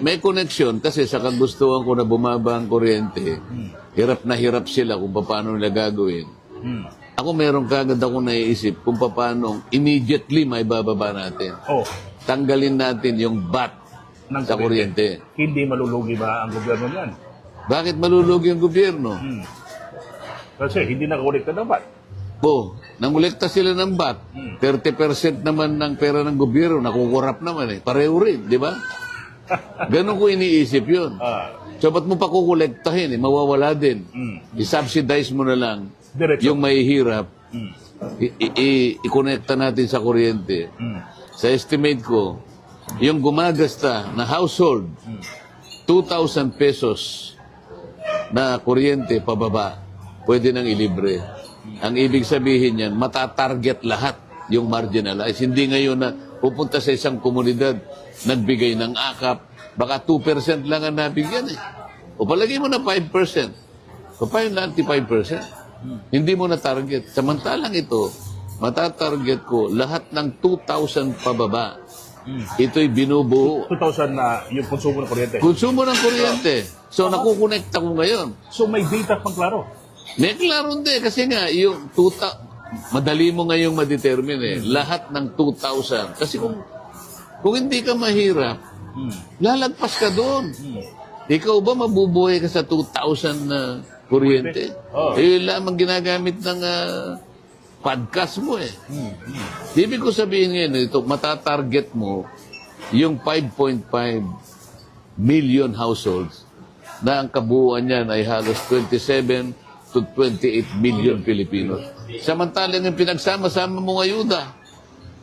may connection kasi sa kagustuhan ko na bumaba ang kuryente, hirap na hirap sila kung paano nila gagawin. Ako meron kagad ako naiisip kung paano immediately may bababa natin. Tanggalin natin yung VAT sa kuryente. Hindi malulugi ba ang gobyerno niyan? Bakit malulugi ang gobyerno? Kasi hindi nakakolekta ng VAT. Nangolekta sila ng VAT. 30% naman ng pera ng gobyerno, nakukurap naman eh. Pareho rin, di ba? Ganon ko iniisip yun. So, ba't mo pa kukolektahin? Mawawala din. I-subsidize mo na lang yung mahihirap. I-connecta natin sa kuryente. Sa estimate ko, yung gumagasta na household, 2,000 pesos na kuryente pababa, pwede nang ilibre. Ang ibig sabihin yan, matatarget lahat yung marginalized. Hindi ngayon na pupunta sa isang komunidad, nagbigay ng akap, baka 2% lang ang nabigyan eh. O palagay mo na 5%. O pa yung 95%. Hindi mo na target. Samantalang ito, matatarget ko lahat ng 2,000 pababa. Ito'y binubuo. 2,000 na yung konsumo ng kuryente. Konsumo ng kuryente. So, nakukonekta ko ngayon. So, may data pang klaro. May klaro hindi. Kasi nga, yung madali mo ngayong ma-determine eh. Lahat ng 2,000. Kasi kung hindi ka mahirap, lalagpas ka doon. Ikaw ba mabubuhay ka sa 2,000 na kuryente? Yun lamang ginagamit ng podcast mo eh. Ibig ko sabihin ngayon, ito, matatarget mo yung 5.5 million households na ang kabuuan niyan ay halos 27 to 28 million Filipinos. Samantalang yung pinagsama-sama mong ayuda,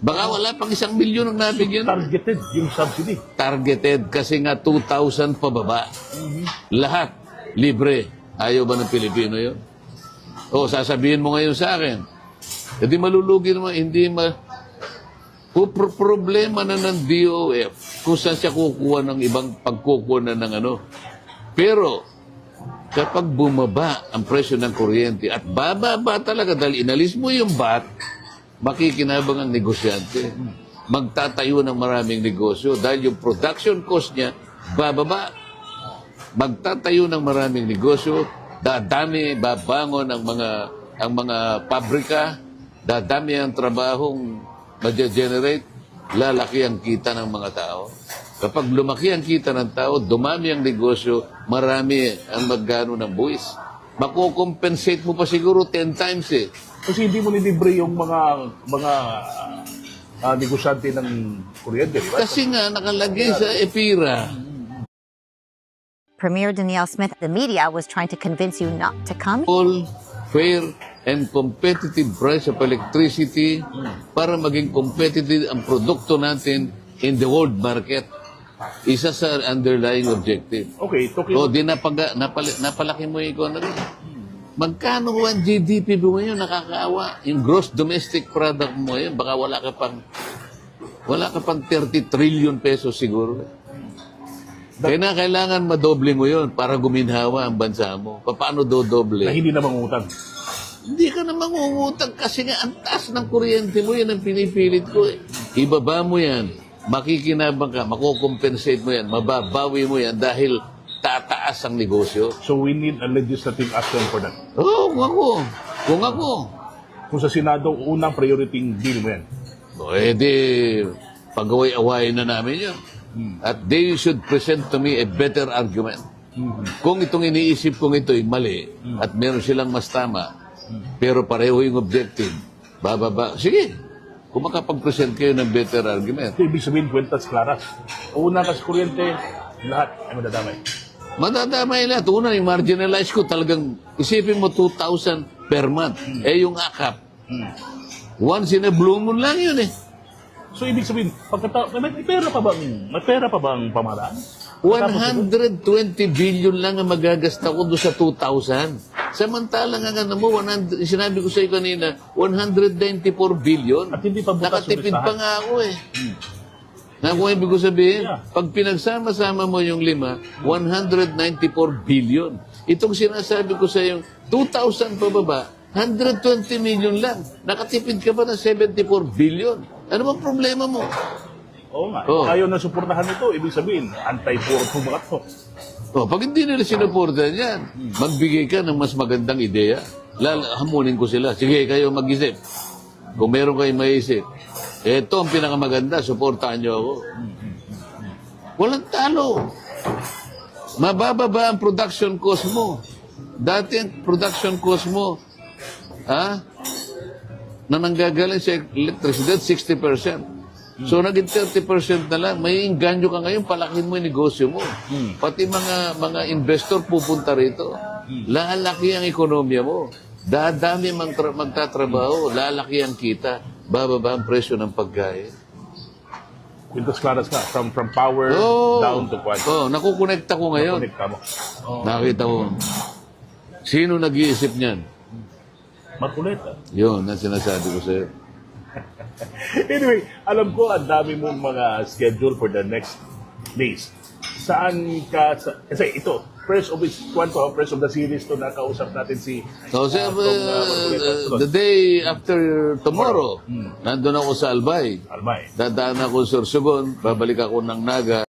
baka wala pang 1 milyon ang nabigyan. Targeted yung subsidy. Targeted kasi nga 2,000 pababa. Lahat libre. Ayaw ba ng Pilipino yun? O sasabihin mo ngayon sa akin, hindi malulugi naman, problema na ng DOF kung saan siya kukuha ng ibang pagkukuha ng ano. Pero, kapag bumaba ang presyo ng kuryente at bababa talaga dahil inalis mo yung VAT, makikinabang ang negosyante. Magtatayo ng maraming negosyo dahil yung production cost niya bababa. Magtatayo ng maraming negosyo, dadami, babangon ang mga pabrika, dadami ang trabahong ma-generate, lalaki ang kita ng mga tao. Kapag lumaki ang kita ng tao, dumami ang negosyo, marami ang magkano ng buwis. Makukompensate mo pa siguro 10 times eh. Kasi hindi mo nilibre yung mga negosyante ng kuryente, di ba? Kasi nga nakalagay sa EPIRA. Premier Danielle Smith, the media was trying to convince you not to come. All fair and competitive price of electricity para maging competitive ang produkto natin in the world market. Isa sa underlying objective. Okay, o di napalaki mo yung economy. Magkano ang GDP mo ngayon nakakaawa? Yung gross domestic product mo ngayon, baka wala ka pang 30 trillion pesos siguro. Kaya na kailangan madoble mo yun para guminhawa ang bansa mo. Paano dodoble? Na hindi na mangungutang. Hindi ka na mangungutang kasi nga ang taas ng kuryente mo, yan ang pinipilit ko eh. Ibaba mo yan. Makikinabang ka, makukompensate mo yan, mababawi mo yan dahil tataas ang negosyo. So we need a legislative action for that. Oo, kung ako. Kung sa Senado, unang priority bill mo yan. O, pag-away-awayin na namin yun. At they should present to me a better argument. Kung itong iniisip kong ito'y mali at meron silang mas tama, pero pareho yung objective, bababa. Sige, kung makapag-present kayo ng better argument. Ito ibig sabihin, kwentas klaras. Una kasi kuryente, lahat ay madadamay. Madadamay lahat. Una, yung marginalized ko talagang, isipin mo 2,000 per month. Yung akap. Once in a blue moon lang yun eh. So ibig sabihin, may pera pa bang pamahalaan? 120 billion lang ang magagasta ko doon sa 2,000. Samantalang ang ano mo, sinabi ko sa iyo kanina, 194 billion. At hindi pa bukas nakatipid pa nga ako eh. Na kung ibig ko sabihin, pag pinagsama-sama mo yung 5, 194 billion. Itong sinasabi ko sa iyo, 2,000 pababa, 120 million lang. Nakatipid ka pa ng 74 billion. Ano bang problema mo? Oo nga. Oo. Kung ayaw na suportahan ito, ibig sabihin, anti-poor po mga to. Pag hindi nila sinuportahan yan, magbigay ka ng mas magandang ideya. Hamunin ko sila. Sige, kayo mag-isip. Kung meron kayong maisip, ito ang pinakamaganda, suportahan nyo ako. Walang talo. Mabababa ang production cost mo. Dati ang production cost mo, na nanggagaling sa electricity, 60%. So, naging 30% na lang. May inganyo ka ngayon, palakin mo yung negosyo mo. Pati mga investor pupunta rito. Lalaki ang ekonomiya mo. Dadami magtatrabaho. Lalaki ang kita. Bababa ang presyo ng pagkain. Quintos claras ka, from power down to quantity. Nakukonekta ko ngayon. Connect ka mo. Nakita ko. Sino nag-iisip niyan? Marcoleta. Yun, ang sinasabi ko sa'yo. Anyway, alam ko ang dami mong mga schedule for the next days. Saan ka, kasi ito, first of the series to nakausap natin si So, sir, the day after tomorrow, nandun ako sa Albay. Albay. Dadaan ako sa Sorsogon, babalik ako ng Naga.